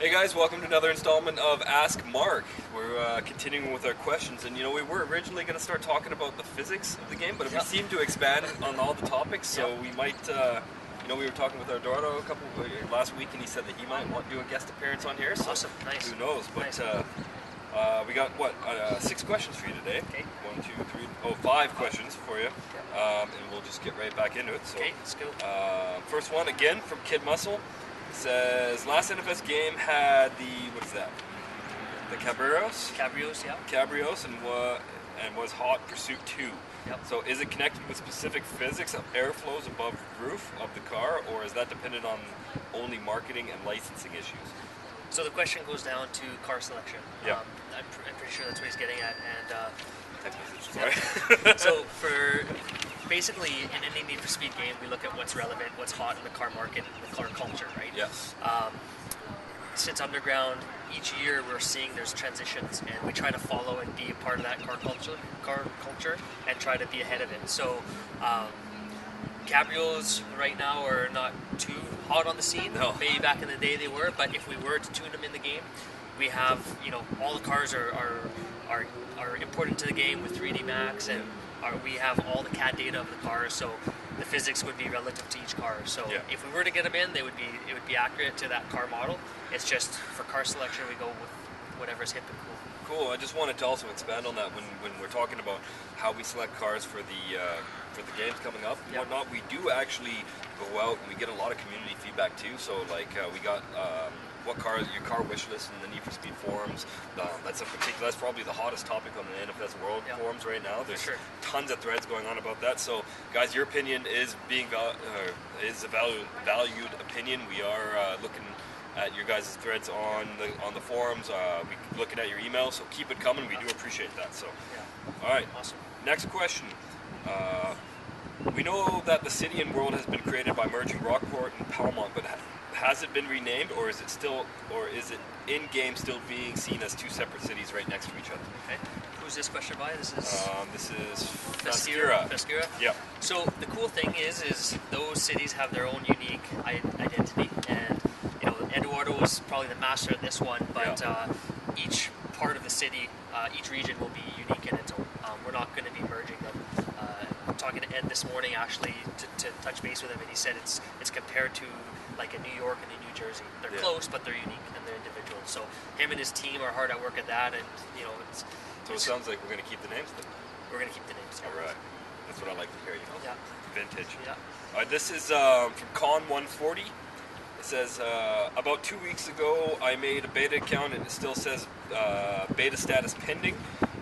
Hey guys, welcome to another installment of Ask Mark. We're continuing with our questions, and we were originally going to start talking about the physics of the game, but we seem to expand on all the topics, so we might, we were talking with Eduardo last week, and he said that he might want to do a guest appearance on here, so awesome, nice. Who knows, but nice. We got, 6 questions for you today. Okay. 5 questions for you, and we'll just get right back into it. So, okay, let's go. First one, again, from Kid Muscle. Says last NFS game had what is that? The Cabrios, yeah. Cabrios, and was Hot Pursuit 2. Yep. So is it connected with specific physics of airflows above the roof of the car, or is that dependent on only marketing and licensing issues? So the question goes down to car selection. Yeah. I'm pretty sure that's what he's getting at. Sorry. So for basically in any Need for Speed game, we look at what's relevant, what's hot in the car market, the car culture, right? Yes. Since Underground, each year we're seeing there's transitions, and we try to follow and be a part of that car culture, and try to be ahead of it. So cabrios right now are not too hot on the scene. No. Maybe back in the day they were, but if we were to tune them in the game, we have, all the cars are imported to the game with 3D Max, and we have all the CAD data of the car, so the physics would be relative to each car. So if we were to get them in, it would be accurate to that car model. It's just for car selection, we go with whatever's hip and cool. Cool. I just wanted to also expand on that when we're talking about how we select cars for the games coming up and whatnot. We do actually go out and we get a lot of community feedback too. So we got what car your car wish list in the Need for Speed forums. That's probably the hottest topic on the NFS World forums right now. There's tons of threads going on about that. So guys, your opinion is is a valued opinion. We are looking at your guys' threads on the forums. We looking at your email, so keep it coming. We do appreciate that. So, all right. Awesome. Next question. We know that the city and world has been created by merging Rockport and Palmont, but has it been renamed, or is it in game still being seen as two separate cities right next to each other? Okay. Who's this question by? This is Feskira. Feskira. Yeah. So the cool thing is those cities have their own unique identity, and Eduardo was probably the master of this one, but each part of the city, each region will be unique in its own. We're not going to be merging them. I'm talking to Ed this morning actually to touch base with him, and he said it's compared to like a New York and a New Jersey. They're close, but they're unique and they're individual. So him and his team are hard at work at that, and So it sounds like we're going to keep the names then. We're going to keep the names. All right. That's what I like to hear. Yeah. Vintage. Yeah. All right. This is from Con140. It says, about 2 weeks ago, I made a beta account and it still says beta status pending.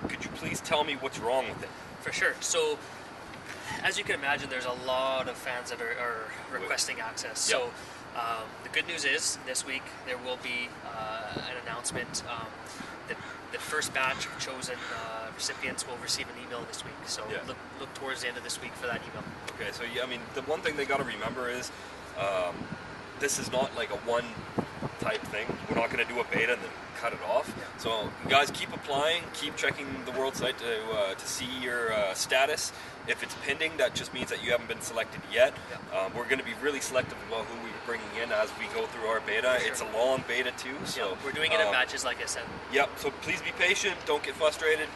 Could you please tell me what's wrong with it? For sure. So, as you can imagine, there's a lot of fans that are requesting access. Yep. So, the good news is this week there will be an announcement. The first batch of chosen recipients will receive an email this week. So look towards the end of this week for that email. Okay. So the one thing they got to remember is this is not like a one type thing. We're not going to do a beta and then cut it off. Yeah. So you guys keep applying, keep checking the world site to see your status. If it's pending, that just means that you haven't been selected yet. Yeah. We're going to be really selective about who we're bringing in as we go through our beta. Sure. It's a long beta too, so we're doing it in batches, like I said. Yep. So please be patient. Don't get frustrated.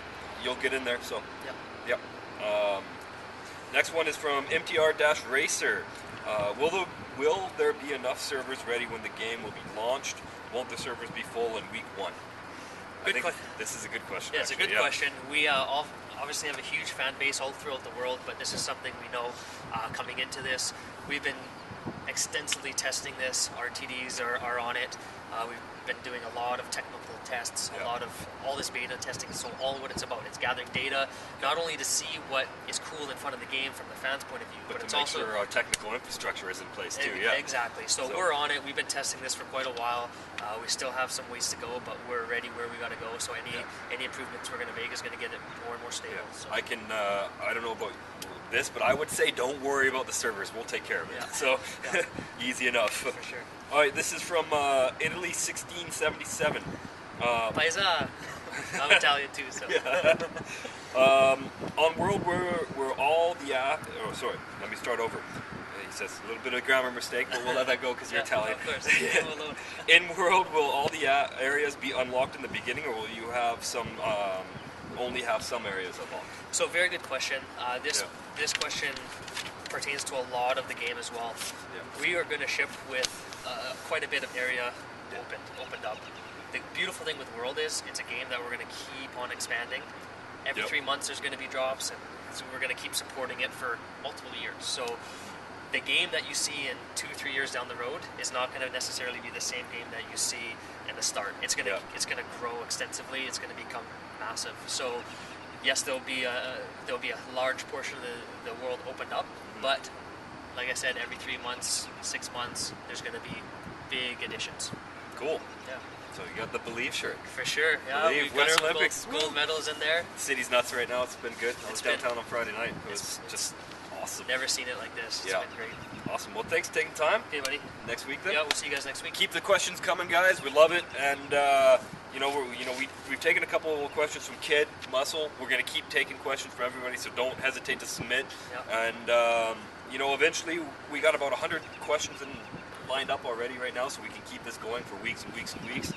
You'll get in there. So. Yep. Next one is from MTR-Racer. Will there be enough servers ready when the game will be launched? Won't the servers be full in week 1? This is a good question. Yeah, it's a good question. We obviously have a huge fan base all throughout the world, but this is something we know coming into this. We've been extensively testing this. Our TDs are on it. We've been doing a lot of technical tests, a lot of all this beta testing. So all what it's about, it's gathering data, not only to see what is cool in front of the game from the fans' point of view, but to it's make also sure our technical infrastructure is in place too. Yeah, exactly. So we're on it. We've been testing this for quite a while. We still have some ways to go, but we're ready where we got to go. So any improvements we're going to make is going to get it more and more stable. Yeah. So. I don't know about this, but I would say don't worry about the servers. We'll take care of it. Yeah. So easy enough. For sure. All right, this is from Italy 1677. Paisa. I'm Italian too, so. On World where all the let me start over. says a little bit of grammar mistake, but we'll let that go because you're Italian. Of course. Leave him alone. In World, will all the areas be unlocked in the beginning, or will you have some only have some areas unlocked? So very good question. This question pertains to a lot of the game as well. Yeah. We are going to ship with quite a bit of area opened up. The beautiful thing with World is it's a game that we're going to keep on expanding. Every 3 months there's going to be drops, and so we're going to keep supporting it for multiple years. So the game that you see in 2-3 years down the road is not going to necessarily be the same game that you see in the start. It's going to grow extensively. It's going to become massive. So yes, there'll be a large portion of the world opened up, but like I said, every 3 months, 6 months, there's going to be big additions. Cool. Yeah. So you got the Believe shirt. For sure. Yeah. Believe, Winter Olympics. Gold medals in there. The city's nuts right now. It's been good. I was downtown on Friday night. It was just awesome. Never seen it like this. It's been great. Awesome. Well, thanks for taking time. Okay, buddy. Next week then. Yeah, we'll see you guys next week. Keep the questions coming, guys. We love it, and we've taken a couple of questions from Kid Muscle. We're gonna keep taking questions from everybody, so don't hesitate to submit. Yeah. And eventually we got about 100 questions lined up already right now, so we can keep this going for weeks and weeks and weeks.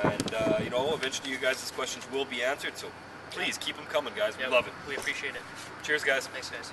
And eventually you guys' questions will be answered. So please keep them coming, guys. We love it. We appreciate it. Cheers, guys. Thanks, guys.